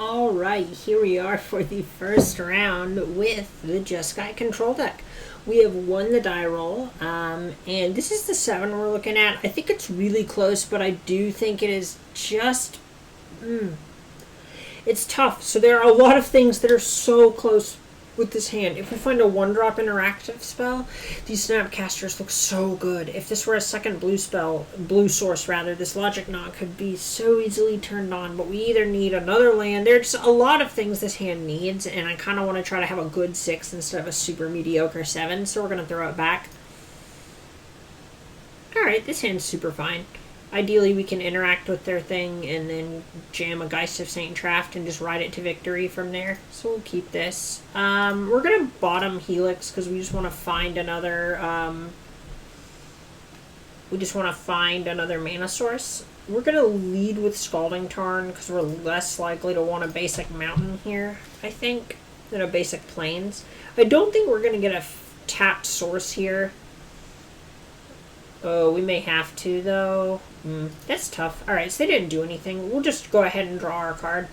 Alright, here we are for the first round with the Jeskai control deck. We have won the die roll, and this is the 7 we're looking at. I think it's really close, but I do think it is just... it's tough. So there are a lot of things that are so close with this hand. If we find a 1-drop interactive spell, these Snapcasters look so good. If this were a second blue source rather, this Logic Knot could be so easily turned on, but we either need another land. There's a lot of things this hand needs, and I kind of want to try to have a good 6 instead of a super mediocre 7, so we're going to throw it back. Alright, this hand's super fine. Ideally, we can interact with their thing and then jam a Geist of St. Traft and just ride it to victory from there. So we'll keep this. We're going to bottom Helix because we just want to find another... mana source. We're going to lead with Scalding Tarn because we're less likely to want a basic mountain here, I think, than a basic plains. I don't think we're going to get a tapped source here. Oh, we may have to, though. That's tough. Alright, so they didn't do anything. We'll just go ahead and draw our card.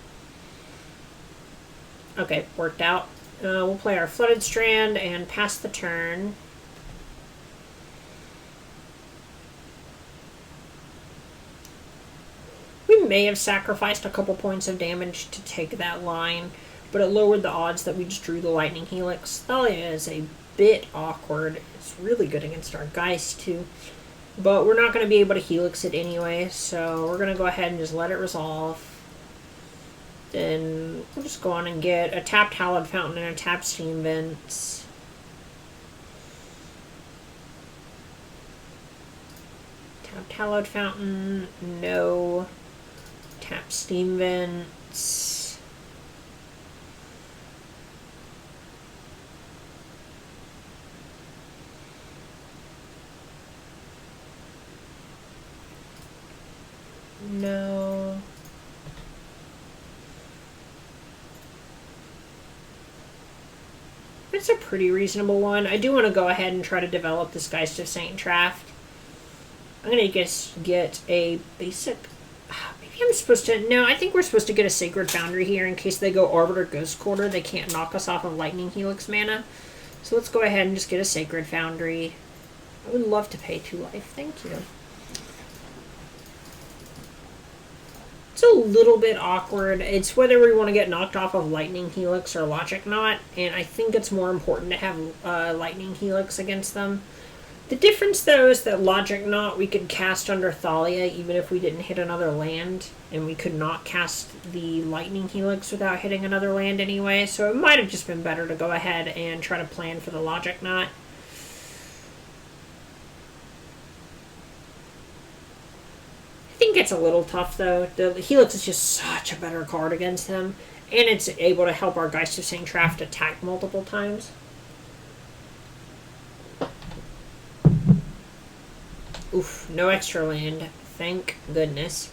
Okay, worked out. We'll play our Flooded Strand and pass the turn. We may have sacrificed a couple points of damage to take that line, but it lowered the odds that we just drew the Lightning Helix. Thalia is a bit awkward. It's really good against our Geist, too. But we're not going to be able to Helix it anyway, so we're going to go ahead and just let it resolve. Then we'll just go on and get a tapped Hallowed Fountain and a tapped Steam Vents. Tapped Hallowed Fountain, no. Tapped Steam Vents. No. It's a pretty reasonable one. I do want to go ahead and try to develop this Geist of St. Traft. I'm going to get a basic... Maybe I'm supposed to... No, I think we're supposed to get a Sacred Foundry here in case they go Arbiter Ghost Quarter. They can't knock us off of Lightning Helix mana. So let's go ahead and just get a Sacred Foundry. I would love to pay 2 life. Thank you. It's a little bit awkward. It's whether we want to get knocked off of Lightning Helix or Logic Knot, and I think it's more important to have Lightning Helix against them. The difference, though, is that Logic Knot we could cast under Thalia even if we didn't hit another land, and we could not cast the Lightning Helix without hitting another land anyway, so it might have just been better to go ahead and try to plan for the Logic Knot. I think it's a little tough, though. The Helix is just such a better card against him, and it's able to help our Geist of St. Traft attack multiple times. Oof, no extra land. Thank goodness.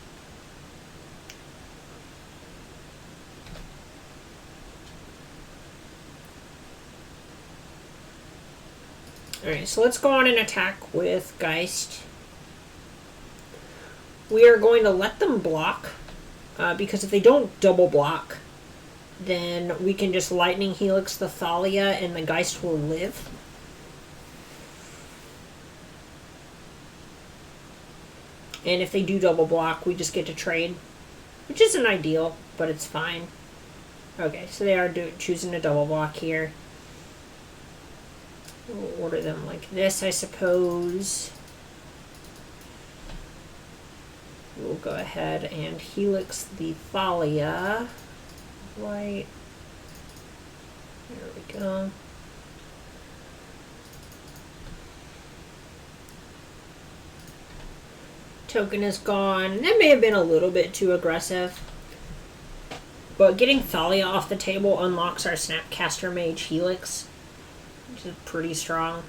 Alright, so let's go on and attack with Geist. We are going to let them block, because if they don't double block, then we can just Lightning Helix the Thalia and the Geist will live. And if they do double block, we just get to trade, which isn't ideal, but it's fine. Okay, so they are choosing a double block here. We'll order them like this, I suppose. We'll go ahead and Helix the Thalia. Right. There we go. Token is gone. That may have been a little bit too aggressive. But getting Thalia off the table unlocks our Snapcaster Mage Helix, which is pretty strong.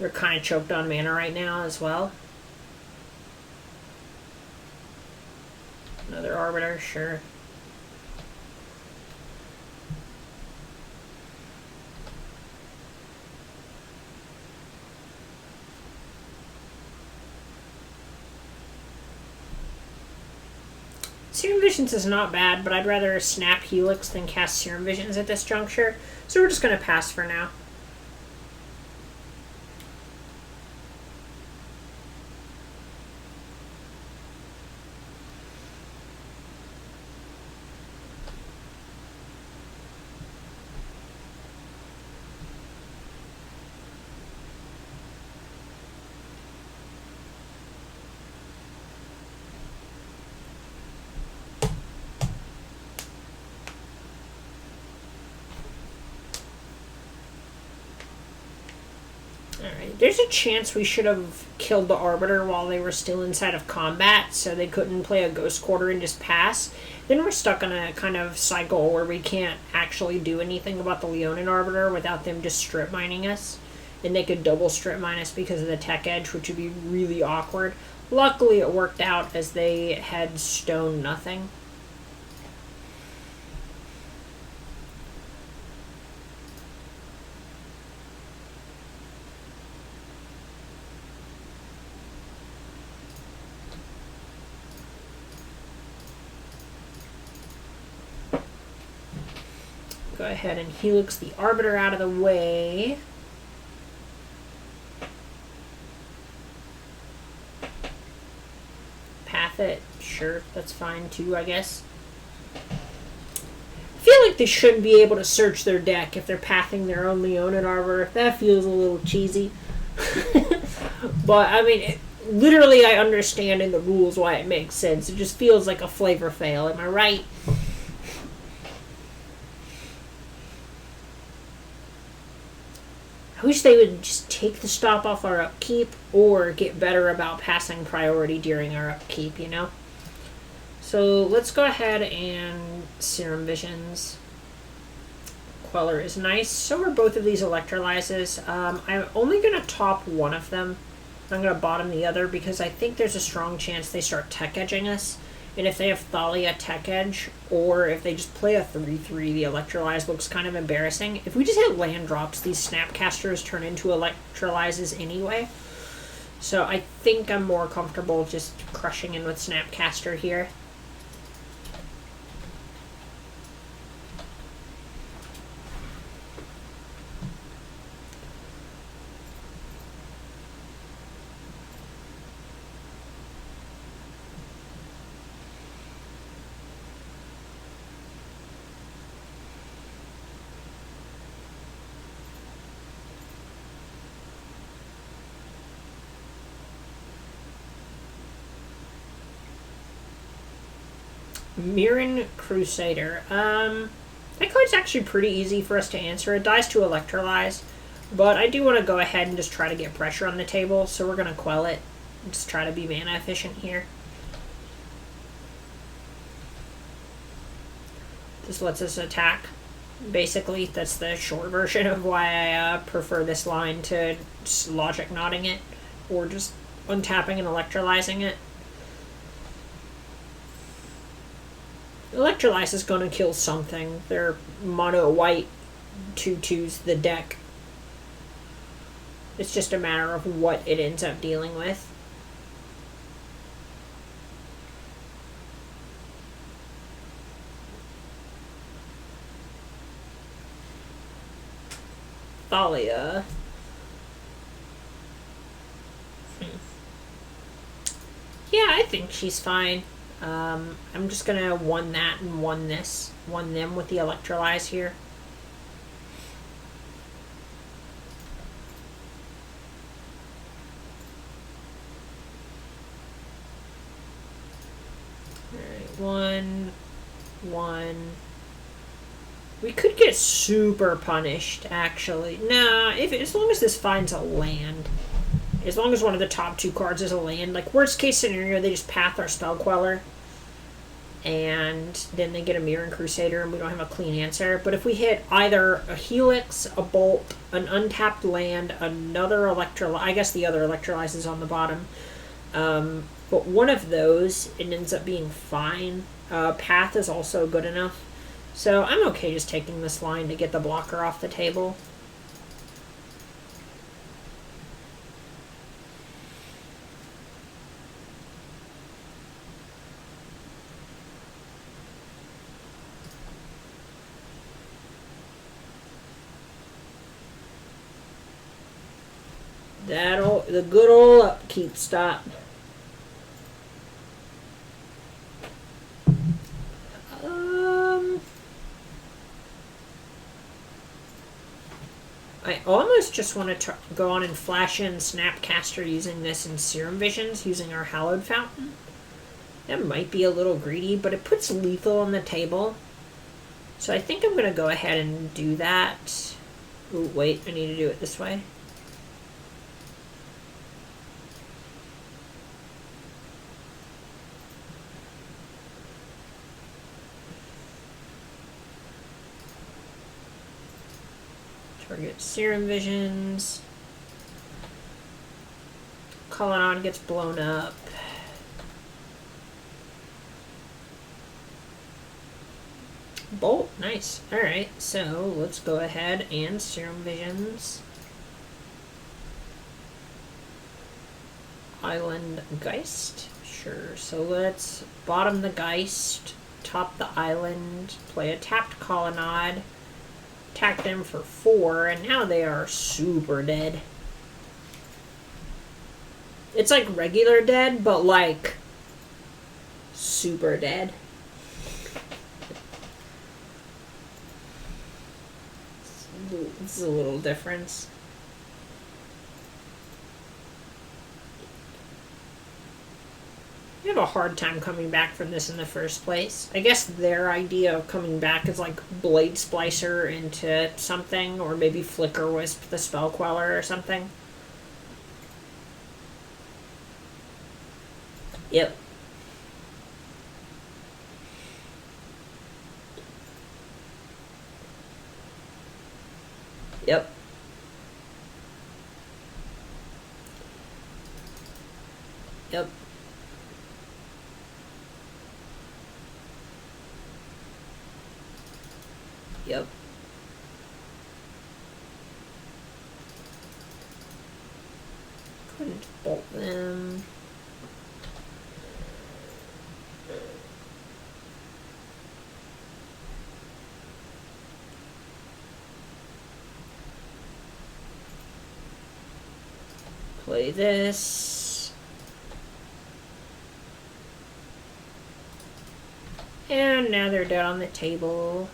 We're kind of choked on mana right now as well. Another Arbiter, sure. Serum Visions is not bad, but I'd rather snap Helix than cast Serum Visions at this juncture. So we're just going to pass for now. Alright, there's a chance we should have killed the Arbiter while they were still inside of combat, so they couldn't play a Ghost Quarter and just pass. Then we're stuck in a kind of cycle where we can't actually do anything about the Leonin Arbiter without them just strip mining us. And they could double strip mine us because of the tech edge, which would be really awkward. Luckily it worked out as they had stone nothing. Go ahead and Helix the Arbiter out of the way. Path it. Sure, that's fine too, I guess. I feel like they shouldn't be able to search their deck if they're pathing their own Leonin Arbiter. That feels a little cheesy. But, I mean, literally I understand in the rules why it makes sense. It just feels like a flavor fail. Am I right? I wish they would just take the stop off our upkeep or get better about passing priority during our upkeep, you know? So let's go ahead and Serum Visions. Queller is nice. So are both of these Electrolyzes. I'm only going to top one of them. I'm going to bottom the other because I think there's a strong chance they start tech edging us. And if they have Thalia tech edge, or if they just play a 3-3, the Electrolyze looks kind of embarrassing. If we just hit land drops, these Snapcasters turn into Electrolyzes anyway. So I think I'm more comfortable just crushing in with Snapcaster here. Mirren Crusader. That card's actually pretty easy for us to answer. It dies to Electrolyze, but I do want to go ahead and just try to get pressure on the table, so we're going to quell it. Just try to be mana efficient here. This lets us attack. Basically, that's the short version of why I prefer this line to just logic knotting it, or just untapping and electrolyzing it. Electrolyze is going to kill something. They're mono white 2/2s the deck. It's just a matter of what it ends up dealing with. Thalia. Yeah, I think she's fine. I'm just gonna one that and one this. One them with the Electrolyze here. Alright, one. We could get super punished, actually. Nah, as long as this finds a land. As long as one of the top two cards is a land. Like, worst case scenario, they just path our Spell Queller. And then they get a Mirren Crusader and we don't have a clean answer. But if we hit either a Helix, a Bolt, an untapped land, another Electrolyze, I guess the other Electrolyze is on the bottom. But one of those, it ends up being fine. Path is also good enough. So I'm okay just taking this line to get the blocker off the table. The good old upkeep stop. I almost just want to go on and flash in Snapcaster using this in Serum Visions, using our Hallowed Fountain. That might be a little greedy, but it puts lethal on the table. So I think I'm going to go ahead and do that. Ooh, wait, I need to do it this way. Target Serum Visions. Colonad gets blown up. Bolt, nice. Alright, so let's go ahead and Serum Visions. Island Geist. Sure, so let's bottom the Geist, top the island, play a tapped Colonad, attack them for 4, and now they are super dead. It's like regular dead, but like super dead. It's a little difference. You have a hard time coming back from this in the first place. I guess their idea of coming back is like Blade Splicer into something, or maybe Flicker Wisp the Spell Queller or something. Yep. Yep. Yep. Yep. Couldn't bolt them. Play this. And now they're dead on the table.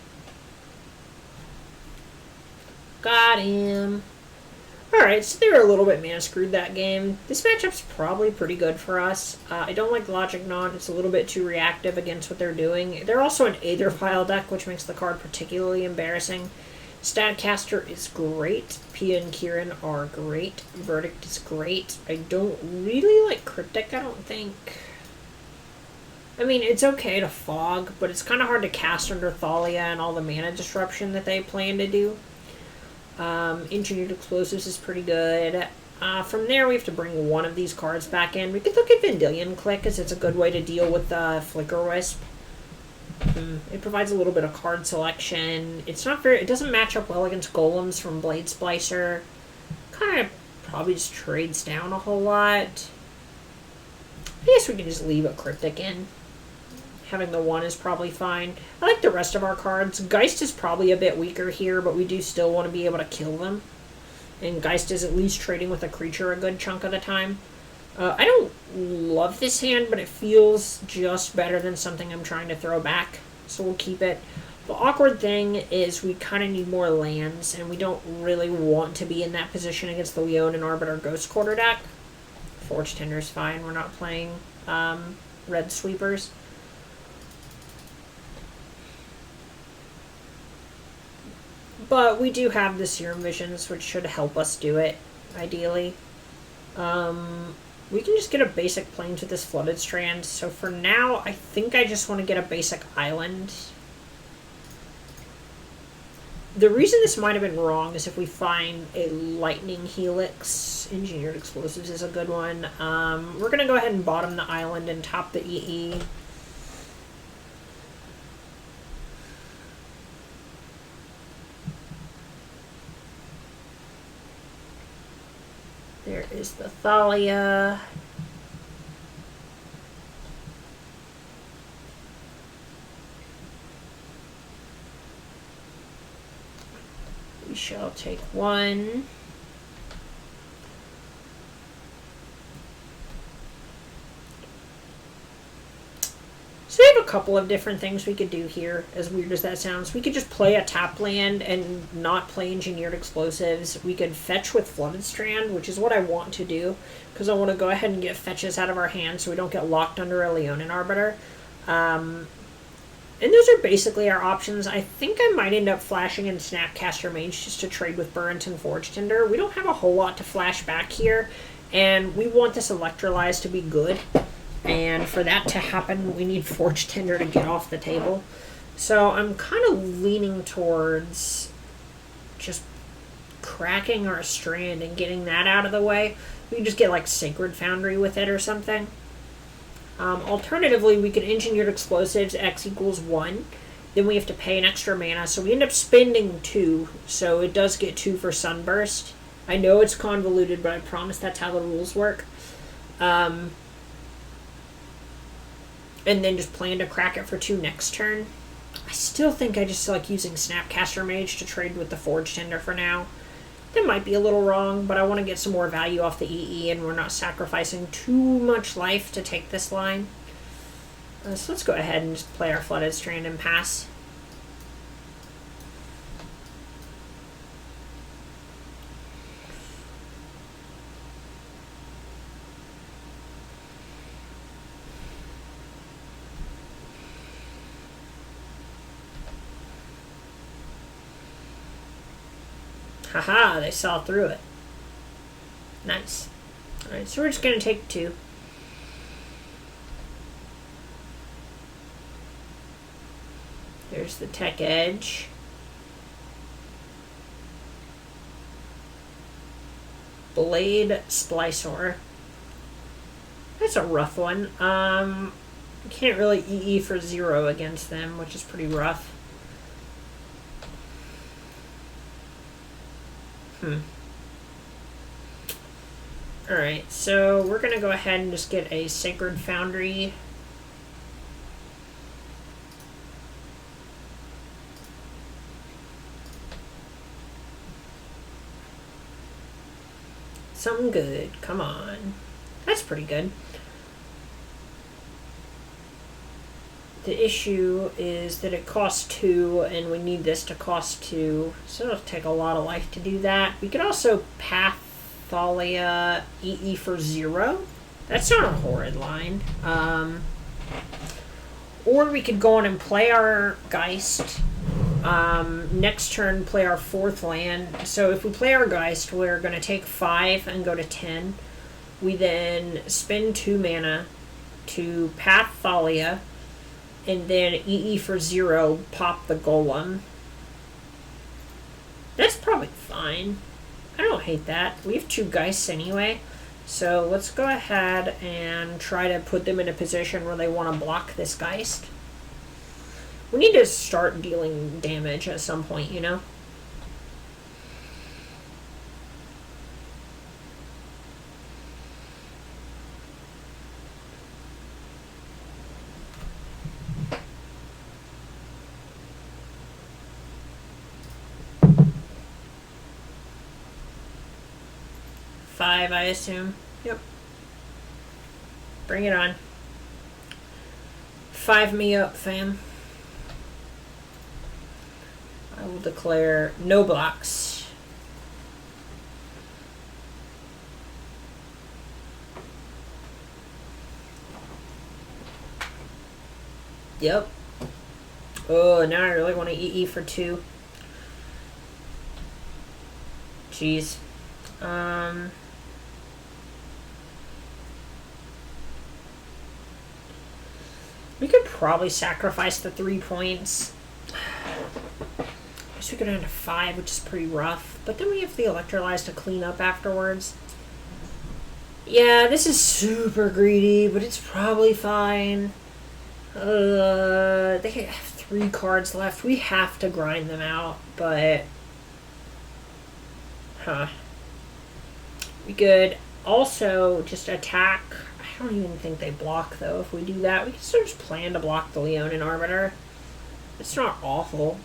Got him. Alright, so they were a little bit mana screwed that game. This matchup's probably pretty good for us. I don't like Logic Knot. It's a little bit too reactive against what they're doing. They're also an Aether Vial deck, which makes the card particularly embarrassing. Statcaster is great. Pia and Kieran are great. Verdict is great. I don't really like Cryptic, I don't think. I mean, it's okay to Fog, but it's kind of hard to cast under Thalia and all the mana disruption that they plan to do. Engineered Explosives is pretty good. From there, we have to bring one of these cards back in. We could look at Vendilion Click, as it's a good way to deal with Flicker Wisp. It provides a little bit of card selection. It's not very... It doesn't match up well against Golems from Blade Splicer. Kind of probably just trades down a whole lot. I guess we can just leave a Cryptic in. Having the 1 is probably fine. I like the rest of our cards. Geist is probably a bit weaker here, but we do still want to be able to kill them. And Geist is at least trading with a creature a good chunk of the time. I don't love this hand, but it feels just better than something I'm trying to throw back. So we'll keep it. The awkward thing is we kind of need more lands, and we don't really want to be in that position against the Leonin Arbiter Ghost Quarter deck. Forge Tinder's fine. We're not playing Red Sweepers. But we do have the Serum Visions, which should help us do it, ideally. We can just get a basic Plains with this Flooded Strand. So for now, I think I just want to get a basic island. The reason this might have been wrong is if we find a Lightning Helix. Engineered Explosives is a good one. We're going to go ahead and bottom the island and top the EE. There is the Thalia. We shall take 1. couple of different things we could do here, as weird as that sounds. We could just play a tap land and not play engineered explosives. We could fetch with Flooded Strand, which is what I want to do, because I want to go ahead and get fetches out of our hands so we don't get locked under a Leonin Arbiter. And those are basically our options. I think I might end up flashing in Snapcaster Mage just to trade with Burnt and Forge Tinder. We don't have a whole lot to flash back here, and we want this Electrolyze to be good. And for that to happen, we need Forge Tinder to get off the table. So I'm kind of leaning towards just cracking our Strand and getting that out of the way. We can just get like Sacred Foundry with it or something. Alternatively, we could Engineered Explosives, X equals 1. Then we have to pay an extra mana, so we end up spending 2. So it does get 2 for Sunburst. I know it's convoluted, but I promise that's how the rules work. And then just plan to crack it for 2 next turn. I still think I just like using Snapcaster Mage to trade with the Forge Tender for now. That might be a little wrong, but I want to get some more value off the EE, and we're not sacrificing too much life to take this line. So let's go ahead and just play our Flooded Strand and pass. Haha, they saw through it. Nice. Alright, so we're just going to take 2. There's the Tech Edge. Blade Splicer. That's a rough one. Can't really EE for 0 against them, which is pretty rough. Alright, so we're going to go ahead and just get a Sacred Foundry. Something good. Come on. That's pretty good. The issue is that it costs 2, and we need this to cost 2, so it'll take a lot of life to do that. We could also Pathalia EE for 0. That's not a horrid line. Or we could go on and play our Geist. Next turn, play our 4th land. So if we play our Geist, we're going to take 5 and go to 10. We then spend 2 mana to Pathalia, and then EE for 0, pop the Golem. That's probably fine. I don't hate that. We have 2 Geists anyway, so let's go ahead and try to put them in a position where they want to block this Geist. We need to start dealing damage at some point, you know? Five, I assume. Yep. Bring it on. 5 me up, fam. I will declare no blocks. Yep. Oh, now I really want to EE for 2. Jeez. We could probably sacrifice the 3 points. I guess we could end to 5, which is pretty rough. But then we have the Electrolyze to clean up afterwards. Yeah, this is super greedy, but it's probably fine. They have 3 cards left. We have to grind them out, but... We could also just attack... I don't even think they block, though, if we do that. We can still just plan to block the Leonin Arbiter. It's not awful.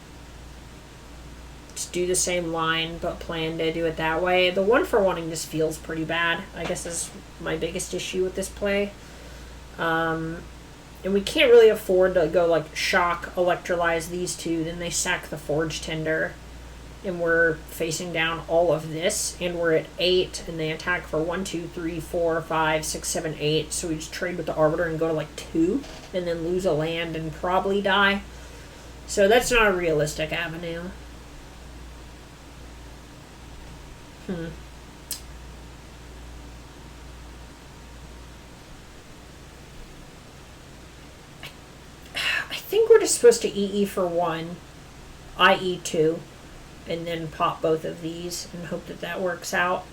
Just do the same line, but plan to do it that way. The 1-for-1ing just feels pretty bad, I guess is my biggest issue with this play. And we can't really afford to go like shock, electrolyze these two, then they sack the Forge Tender. And we're facing down all of this, and we're at 8, and they attack for 1, 2, 3, 4, 5, 6, 7, 8. So we just trade with the Arbiter and go to like 2, and then lose a land and probably die. So that's not a realistic avenue. I think we're just supposed to EE for 1, IE 2. And then pop both of these and hope that that works out.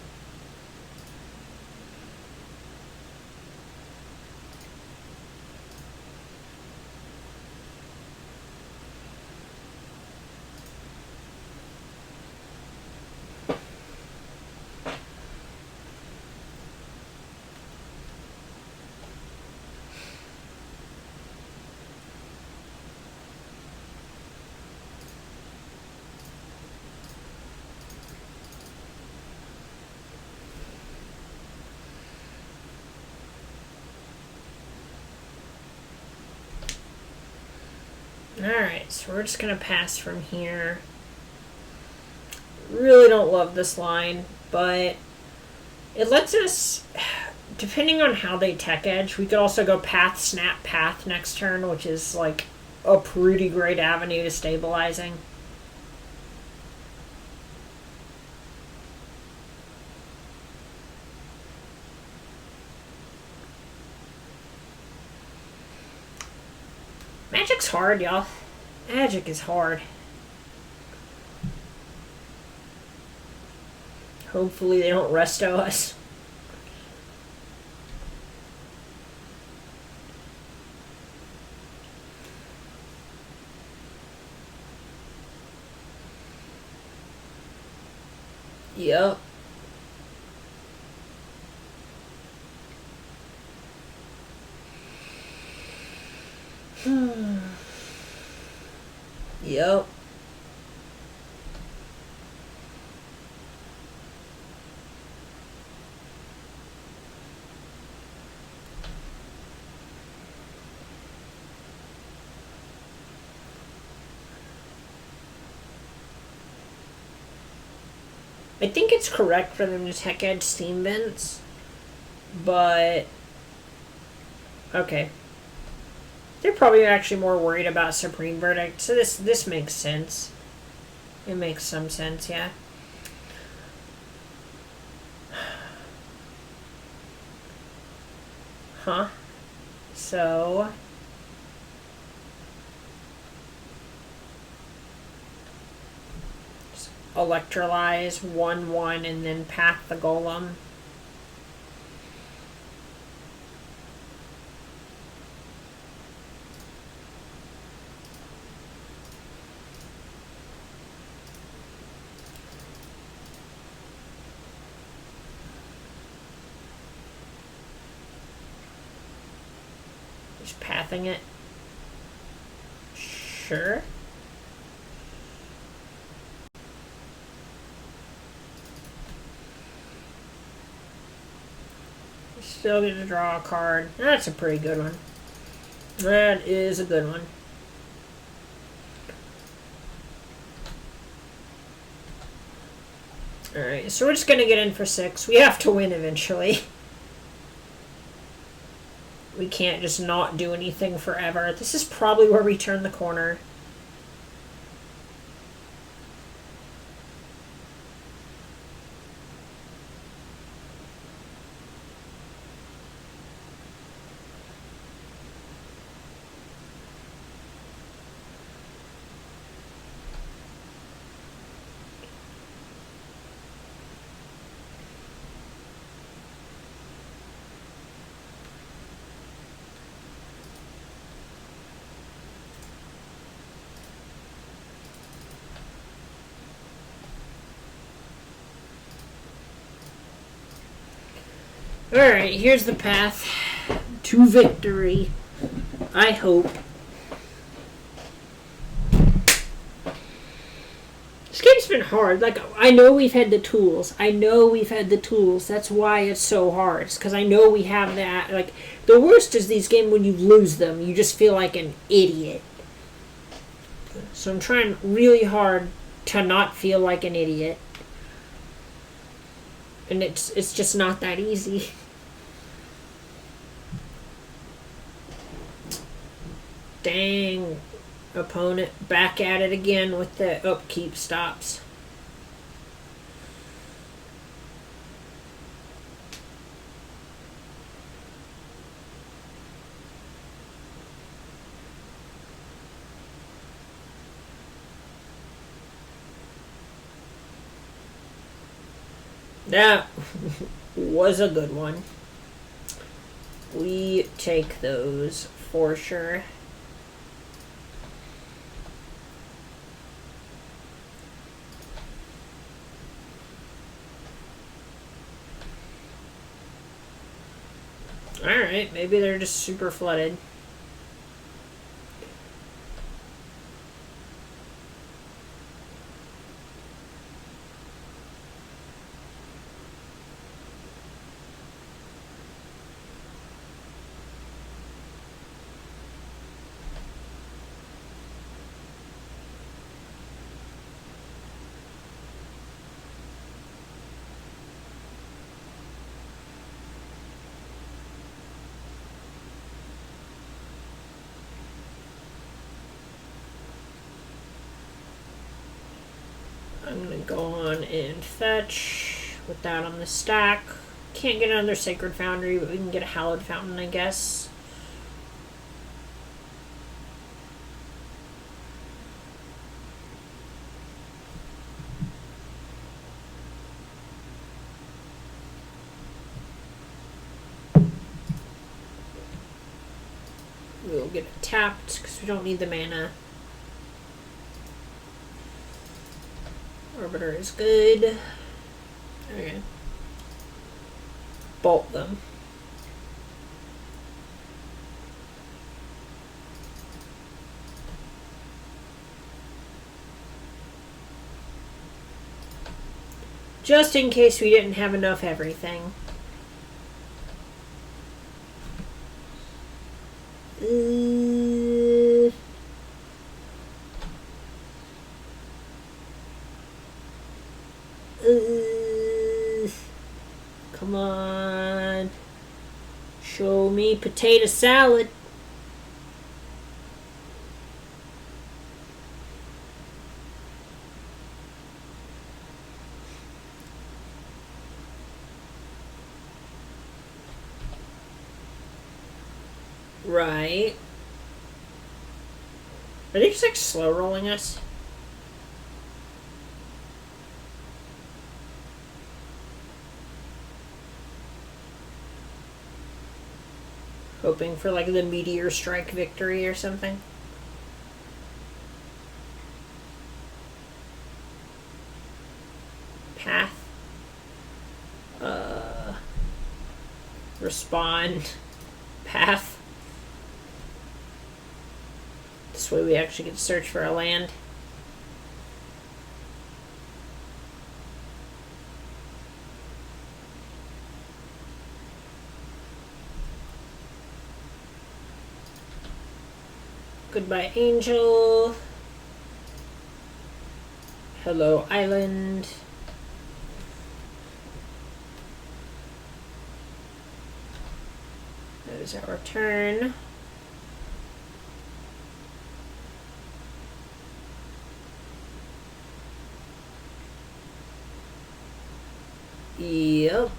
Alright, so we're just going to pass from here. Really don't love this line, but it lets us, depending on how they tech edge, we could also go path, snap, path next turn, which is like a pretty great avenue to stabilizing. Magic's hard, y'all. Magic is hard. Hopefully they don't resto us. Yep. Yep. I think it's correct for them to tech edge steam vents, but okay. They're probably actually more worried about Supreme Verdict, so this makes sense. It makes some sense, yeah. Huh? So just electrolyze 1/1 and then path the golem. Just pathing it. Sure. Still get to draw a card. That's a pretty good one. That is a good one. Alright, so we're just going to get in for 6. We have to win eventually. We can't just not do anything forever. This is probably where we turn the corner. Alright, here's the path to victory. I hope. This game's been hard. Like, I know we've had the tools. That's why it's so hard. It's because I know we have that. Like, the worst is these games when you lose them. You just feel like an idiot. So I'm trying really hard to not feel like an idiot. And it's just not that easy. Dang. Opponent back at it again with the upkeep stops. That was a good one. We take those for sure. Alright, maybe they're just super flooded. I'm going to go on and fetch with that on the stack. Can't get another Sacred Foundry, but we can get a Hallowed Fountain, I guess. We'll get it tapped because we don't need the mana. Arbiter is good. Okay. Bolt them. Just in case we didn't have enough everything. Come on. Show me potato salad. Right. Are they just like slow rolling us? Hoping for like the meteor strike victory or something. Path. Respond. Path. This way we actually get to search for a land. Goodbye, Angel. Hello, Island. That is our turn. Yep.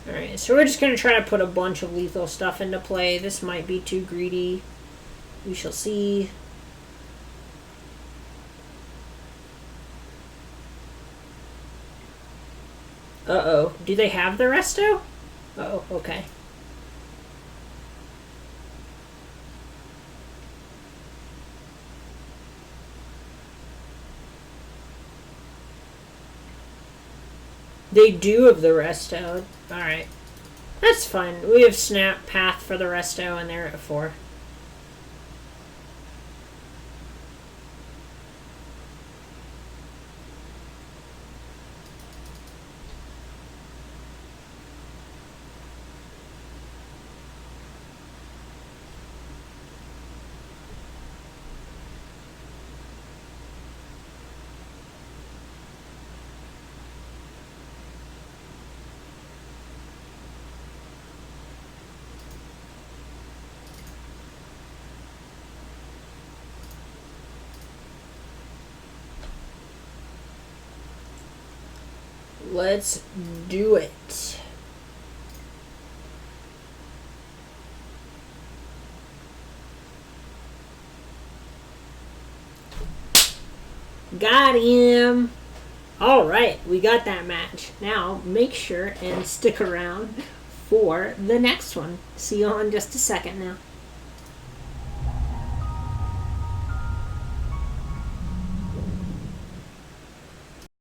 Alright, so we're just going to try to put a bunch of lethal stuff into play. This might be too greedy. We shall see. Uh-oh. Do they have the resto? Uh-oh, okay. They do have the resto. Alright. That's fine. We have snap path for the resto, and they're at 4. Let's do it. Got him. All right, we got that match. Now make sure and stick around for the next one. See you all in just a second now.